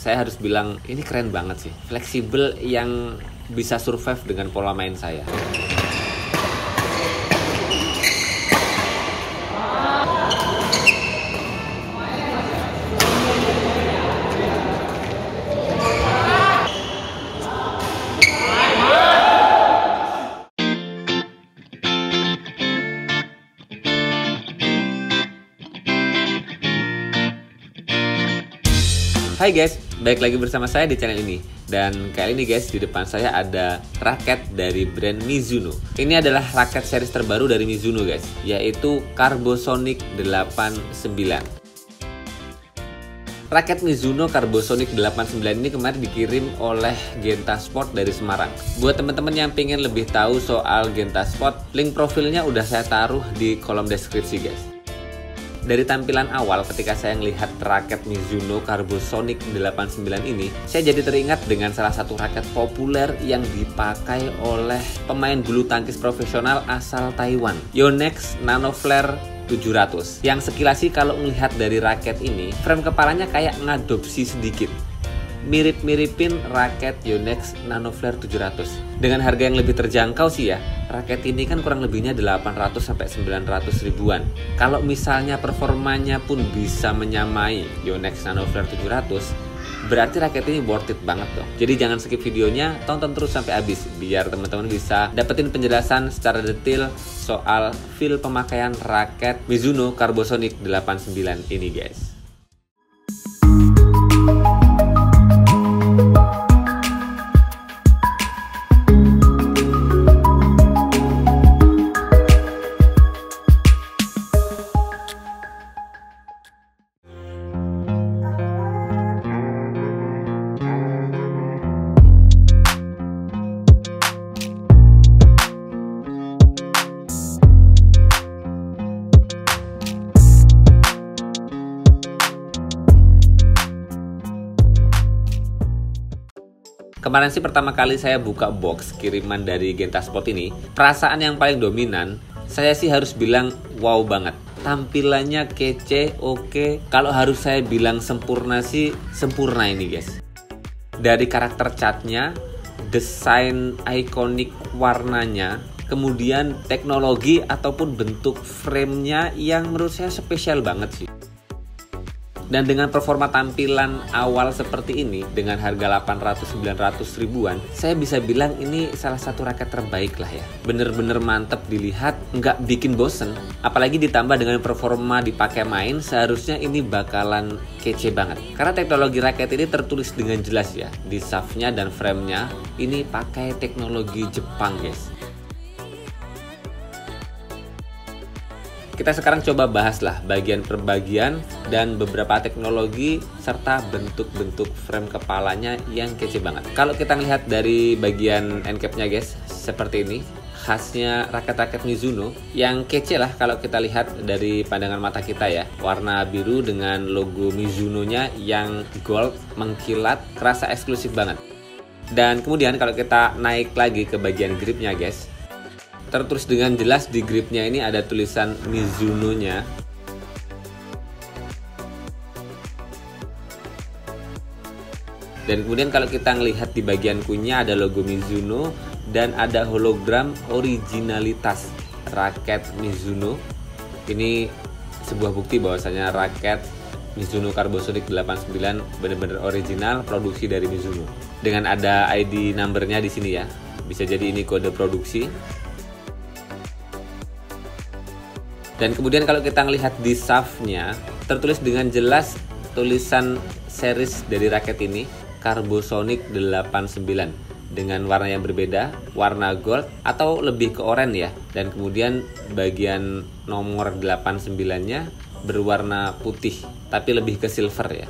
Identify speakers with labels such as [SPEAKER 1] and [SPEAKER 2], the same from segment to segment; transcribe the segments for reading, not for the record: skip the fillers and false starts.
[SPEAKER 1] saya harus bilang ini keren banget sih. Fleksibel yang bisa survive dengan pola main saya. Hai guys, balik lagi bersama saya di channel ini. Dan kali ini guys, di depan saya ada raket dari brand Mizuno. Ini adalah raket series terbaru dari Mizuno guys, yaitu Carbosonic 89. Raket Mizuno Carbosonic 89 ini kemarin dikirim oleh Genta Sport dari Semarang. Buat teman-teman yang pengen lebih tahu soal Genta Sport, link profilnya udah saya taruh di kolom deskripsi guys. Dari tampilan awal ketika saya melihat raket Mizuno Carbosonic 89 ini, saya jadi teringat dengan salah satu raket populer yang dipakai oleh pemain bulu tangkis profesional asal Taiwan, Yonex Nanoflare 700. Yang sekilas sih kalau melihat dari raket ini, frame kepalanya kayak ngadopsi sedikit. Mirip-miripin raket Yonex Nanoflare 700. Dengan harga yang lebih terjangkau sih ya, raket ini kan kurang lebihnya 800 sampai 900 ribuan. Kalau misalnya performanya pun bisa menyamai Yonex Nanoflare 700, berarti raket ini worth it banget dong. Jadi jangan skip videonya, tonton terus sampai habis biar teman-teman bisa dapetin penjelasan secara detail soal feel pemakaian raket Mizuno Carbosonic 89 ini guys. Kemarin sih pertama kali saya buka box kiriman dari Genta Sport ini, perasaan yang paling dominan, saya sih harus bilang wow banget. Tampilannya kece, oke. Kalau harus saya bilang sempurna sih, sempurna ini guys. Dari karakter catnya, desain ikonik warnanya, kemudian teknologi ataupun bentuk framenya yang menurut saya spesial banget sih. Dan dengan performa tampilan awal seperti ini, dengan harga 800-900 ribuan, saya bisa bilang ini salah satu raket terbaik lah ya. Bener-bener mantep dilihat, nggak bikin bosen. Apalagi ditambah dengan performa dipakai main, seharusnya ini bakalan kece banget. Karena teknologi raket ini tertulis dengan jelas ya, di shaftnya dan framenya ini pakai teknologi Jepang guys. Kita sekarang coba bahas lah bagian per bagian dan beberapa teknologi serta bentuk-bentuk frame kepalanya yang kece banget. Kalau kita lihat dari bagian end cap-nya guys, seperti ini. Khasnya raket-raket Mizuno yang kece lah kalau kita lihat dari pandangan mata kita ya. Warna biru dengan logo Mizuno-nya yang gold mengkilat, kerasa eksklusif banget. Dan kemudian kalau kita naik lagi ke bagian gripnya guys, tertulis dengan jelas di gripnya ini ada tulisan Mizuno-nya. Dan kemudian kalau kita melihat di bagian kunyah ada logo Mizuno dan ada hologram originalitas raket Mizuno. Ini sebuah bukti bahwasanya raket Mizuno Carbosonic 89 benar-benar original produksi dari Mizuno. Dengan ada ID numbernya di sini ya. Bisa jadi ini kode produksi. Dan kemudian kalau kita melihat di shaftnya, tertulis dengan jelas tulisan series dari raket ini, Carbosonic 89. Dengan warna yang berbeda, warna gold atau lebih ke oranye ya. Dan kemudian bagian nomor 89-nya berwarna putih, tapi lebih ke silver ya.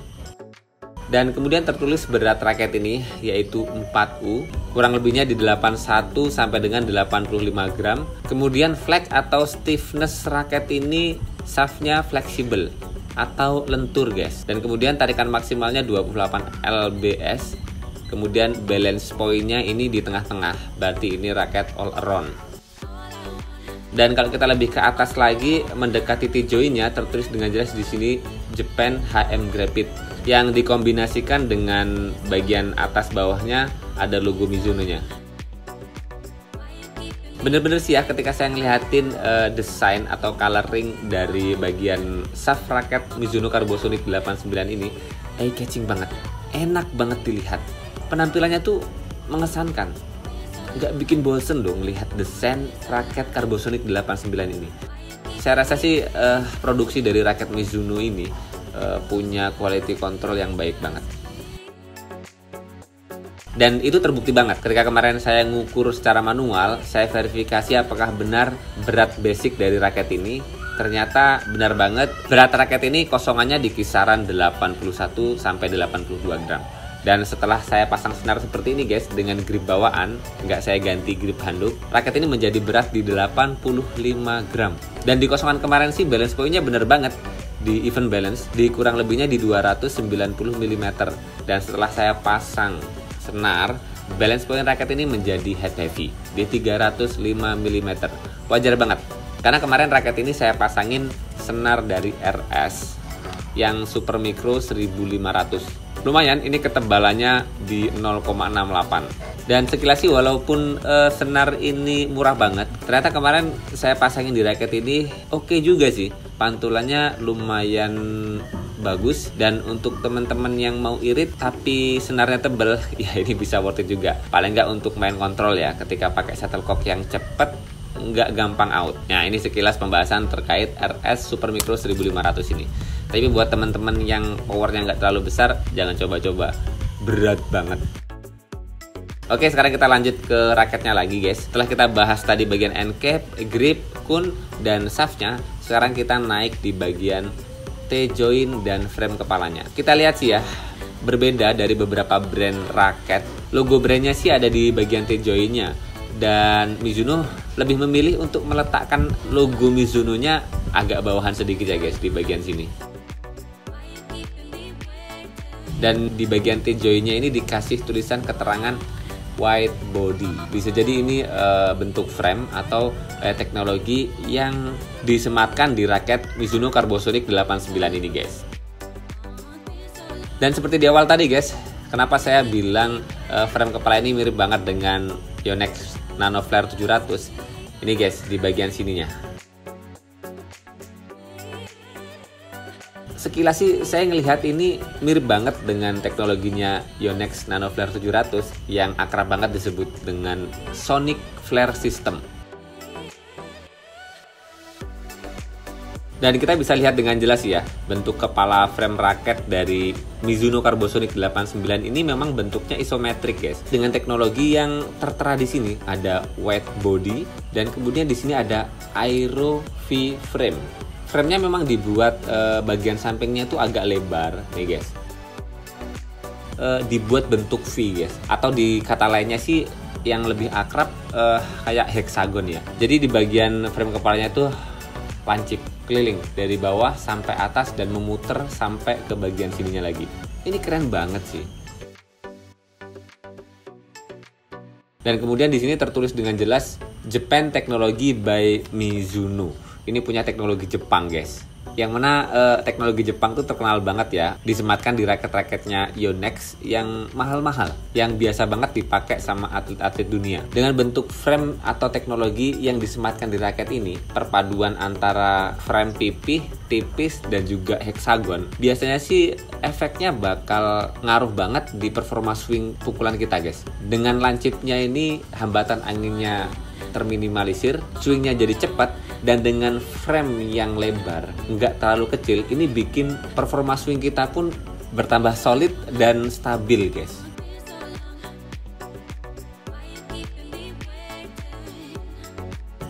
[SPEAKER 1] Dan kemudian tertulis berat raket ini yaitu 4U, kurang lebihnya di 81 sampai dengan 85 gram. Kemudian flex atau stiffness raket ini shaftnya fleksibel atau lentur guys. Dan kemudian tarikan maksimalnya 28 lbs. Kemudian balance point-nya ini di tengah-tengah, berarti ini raket all around. Dan kalau kita lebih ke atas lagi mendekati T-joint-nya tertulis dengan jelas di sini Japan HM Graphite yang dikombinasikan dengan bagian atas bawahnya ada logo Mizuno-nya. Bener-bener sih ya, ketika saya ngeliatin desain atau coloring dari bagian shaft raket Mizuno Carbosonic 89 ini, eye-catching banget, enak banget dilihat. Penampilannya tuh mengesankan, nggak bikin bosen dong lihat desain raket Carbosonic 89 ini. Saya rasa sih produksi dari raket Mizuno ini punya quality control yang baik banget. Dan itu terbukti banget ketika kemarin saya ngukur secara manual, saya verifikasi apakah benar berat basic dari raket ini. Ternyata benar banget, berat raket ini kosongannya di kisaran 81 sampai 82 gram. Dan setelah saya pasang senar seperti ini guys, dengan grip bawaan, nggak saya ganti grip handuk, raket ini menjadi berat di 85 gram. Dan di kosongan kemarin sih balance point-nya benar banget. Di even balance, di kurang lebihnya di 290 mm. Dan setelah saya pasang senar, balance point raket ini menjadi head heavy di 305 mm. Wajar banget, karena kemarin raket ini saya pasangin senar dari RS yang super micro 1500. Lumayan, ini ketebalannya di 0,68. Dan sekilas sih walaupun senar ini murah banget, ternyata kemarin saya pasangin di raket ini oke juga sih. Pantulannya lumayan bagus, dan untuk teman-teman yang mau irit tapi senarnya tebel, ya ini bisa worth it juga. Paling nggak untuk main kontrol ya, ketika pakai shuttlecock yang cepet, nggak gampang out. Nah, ini sekilas pembahasan terkait RS Super Micro 1500 ini. Tapi buat teman-teman yang powernya nggak terlalu besar, jangan coba-coba, berat banget. Oke, sekarang kita lanjut ke raketnya lagi guys. Setelah kita bahas tadi bagian end cap, grip, kun, dan shaftnya, sekarang kita naik di bagian T-joint dan frame kepalanya. Kita lihat sih ya, berbeda dari beberapa brand raket, logo brandnya sih ada di bagian T-jointnya. Dan Mizuno lebih memilih untuk meletakkan logo Mizuno-nya agak bawahan sedikit ya guys, di bagian sini. Dan di bagian T-jointnya ini dikasih tulisan keterangan wide body. Bisa jadi ini bentuk frame atau teknologi yang disematkan di raket Mizuno Carbosonic 89 ini guys. Dan seperti di awal tadi guys, kenapa saya bilang frame kepala ini mirip banget dengan Yonex Nano Flare 700. Ini guys, di bagian sininya. Sekilas sih saya ngelihat ini mirip banget dengan teknologinya Yonex Nano Flare 700 yang akrab banget disebut dengan Sonic Flare System. Dan kita bisa lihat dengan jelas ya, bentuk kepala frame raket dari Mizuno Carbosonic 89 ini memang bentuknya isometrik guys. Dengan teknologi yang tertera di sini ada wide body, dan kemudian di sini ada Aero V frame. Frame-nya memang dibuat bagian sampingnya tuh agak lebar nih guys. Dibuat bentuk V guys, atau di kata lainnya sih yang lebih akrab kayak hexagon ya. Jadi di bagian frame kepalanya tuh lancip keliling dari bawah sampai atas dan memutar sampai ke bagian sininya lagi. Ini keren banget sih. Dan kemudian di sini tertulis dengan jelas Japan Technology by Mizuno. Ini punya teknologi Jepang guys. Yang mana teknologi Jepang tuh terkenal banget ya, disematkan di raket-raketnya Yonex yang mahal-mahal, yang biasa banget dipakai sama atlet-atlet dunia. Dengan bentuk frame atau teknologi yang disematkan di raket ini, perpaduan antara frame pipih, tipis, dan juga hexagon, biasanya sih efeknya bakal ngaruh banget di performa swing pukulan kita guys. Dengan lancipnya ini, hambatan anginnya terminimalisir, swingnya jadi cepat, dan dengan frame yang lebar, nggak terlalu kecil, ini bikin performa swing kita pun bertambah solid dan stabil guys.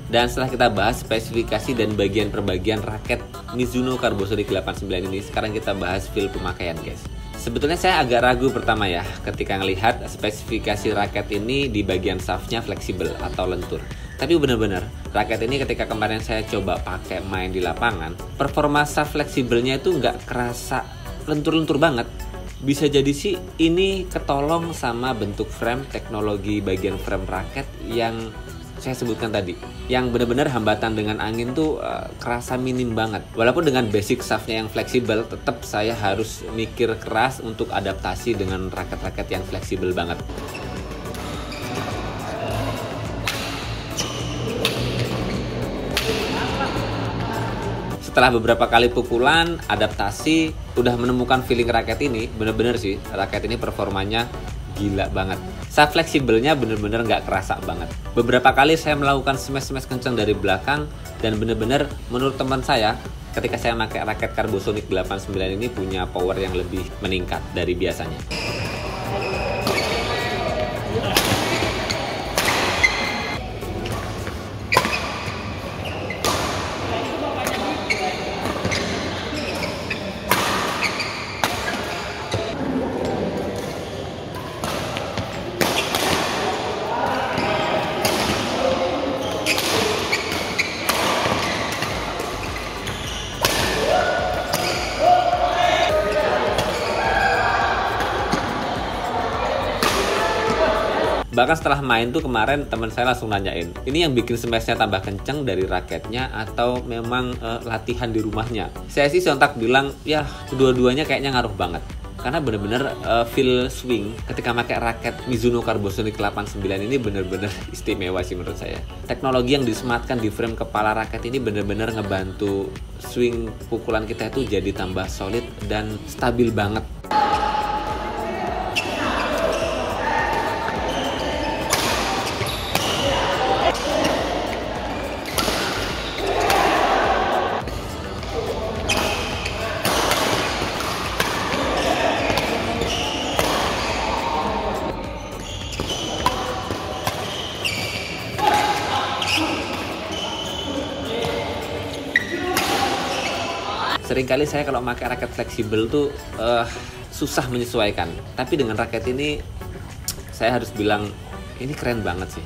[SPEAKER 1] Dan setelah kita bahas spesifikasi dan bagian per bagian raket Mizuno Carbosonic 89 ini, sekarang kita bahas feel pemakaian guys. Sebetulnya saya agak ragu pertama ya ketika ngelihat spesifikasi raket ini di bagian shaftnya fleksibel atau lentur. Tapi benar-benar raket ini ketika kemarin saya coba pakai main di lapangan, performa shaft fleksibelnya itu nggak kerasa lentur-lentur banget. Bisa jadi sih ini ketolong sama bentuk frame, teknologi bagian frame raket yang saya sebutkan tadi, yang benar-benar hambatan dengan angin tuh kerasa minim banget. Walaupun dengan basic shaftnya yang fleksibel, tetap saya harus mikir keras untuk adaptasi dengan raket-raket yang fleksibel banget. Setelah beberapa kali pukulan, adaptasi, udah menemukan feeling raket ini, bener-bener sih, raket ini performanya gila banget. Shaft fleksibelnya bener-bener nggak kerasa banget. Beberapa kali saya melakukan smash-smash kencang dari belakang, dan bener-bener menurut teman saya, ketika saya pakai raket Carbosonic 89 ini punya power yang lebih meningkat dari biasanya. Bahkan setelah main tuh kemarin teman saya langsung nanyain, ini yang bikin smashnya tambah kenceng dari raketnya atau memang latihan di rumahnya? Saya sih sontak bilang, ya kedua-duanya kayaknya ngaruh banget. Karena bener-bener feel swing ketika pakai raket Mizuno Carbosonic 89 ini bener-bener istimewa sih menurut saya. Teknologi yang disematkan di frame kepala raket ini bener-bener ngebantu swing pukulan kita itu jadi tambah solid dan stabil banget. Seringkali saya kalau pakai raket fleksibel tuh susah menyesuaikan. Tapi dengan raket ini saya harus bilang ini keren banget sih.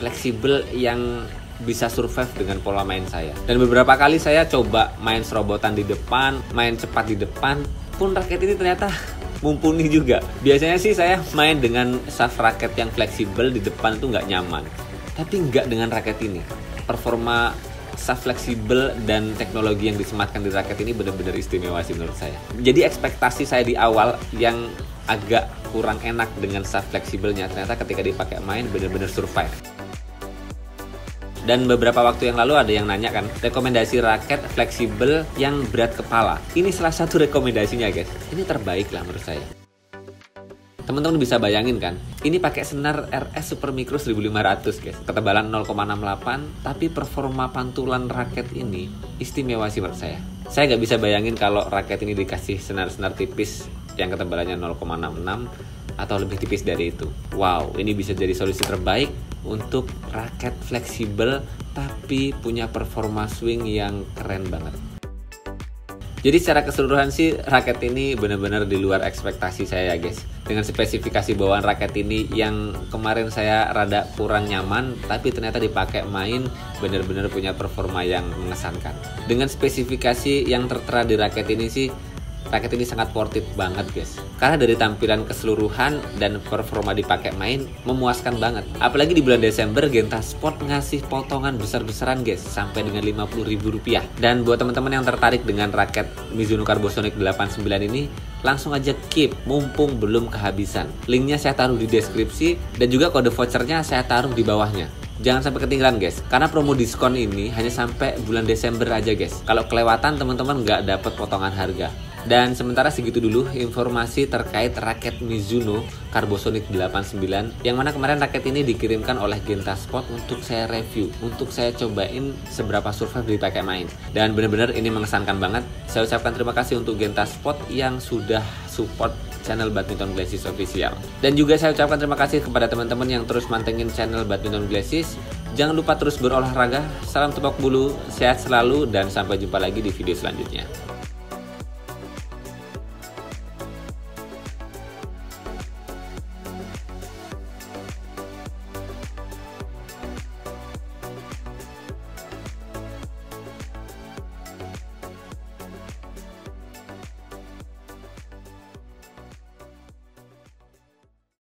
[SPEAKER 1] Fleksibel yang bisa survive dengan pola main saya. Dan beberapa kali saya coba main serobotan di depan, main cepat di depan, pun raket ini ternyata mumpuni juga. Biasanya sih saya main dengan shaft raket yang fleksibel di depan itu nggak nyaman. Tapi nggak dengan raket ini. Performa shaft fleksibel dan teknologi yang disematkan di raket ini benar-benar istimewa sih menurut saya. Jadi ekspektasi saya di awal yang agak kurang enak dengan shaft fleksibelnya, ternyata ketika dipakai main benar-benar survive. Dan beberapa waktu yang lalu ada yang nanya kan, rekomendasi raket fleksibel yang berat kepala. Ini salah satu rekomendasinya guys. Ini terbaik lah menurut saya. Teman-teman bisa bayangin kan, ini pakai senar RS Super Micro 1500 guys, ketebalan 0,68, tapi performa pantulan raket ini istimewa sih menurut saya. Saya nggak bisa bayangin kalau raket ini dikasih senar-senar tipis yang ketebalannya 0,66 atau lebih tipis dari itu. Wow, ini bisa jadi solusi terbaik untuk raket fleksibel tapi punya performa swing yang keren banget. Jadi secara keseluruhan sih raket ini benar-benar di luar ekspektasi saya ya guys. Dengan spesifikasi bawaan raket ini yang kemarin saya rada kurang nyaman, tapi ternyata dipakai main benar-benar punya performa yang mengesankan. Dengan spesifikasi yang tertera di raket ini sih, raket ini sangat worth it banget guys. Karena dari tampilan keseluruhan dan performa dipakai main memuaskan banget. Apalagi di bulan Desember Genta Sport ngasih potongan besar-besaran guys, sampai dengan Rp50.000. Dan buat teman-teman yang tertarik dengan raket Mizuno Carbosonic 89 ini, langsung aja keep mumpung belum kehabisan. Linknya saya taruh di deskripsi dan juga kode vouchernya saya taruh di bawahnya. Jangan sampai ketinggalan guys, karena promo diskon ini hanya sampai bulan Desember aja guys. Kalau kelewatan teman-teman nggak dapat potongan harga. Dan sementara segitu dulu informasi terkait raket Mizuno Carbosonic 89, yang mana kemarin raket ini dikirimkan oleh Genta Sport untuk saya review, untuk saya cobain seberapa survive dipakai main. Dan benar-benar ini mengesankan banget. Saya ucapkan terima kasih untuk Genta Sport yang sudah support channel Badminton Glasses Official. Dan juga saya ucapkan terima kasih kepada teman-teman yang terus mantengin channel Badminton Glasses. Jangan lupa terus berolahraga, salam tepuk bulu, sehat selalu, dan sampai jumpa lagi di video selanjutnya.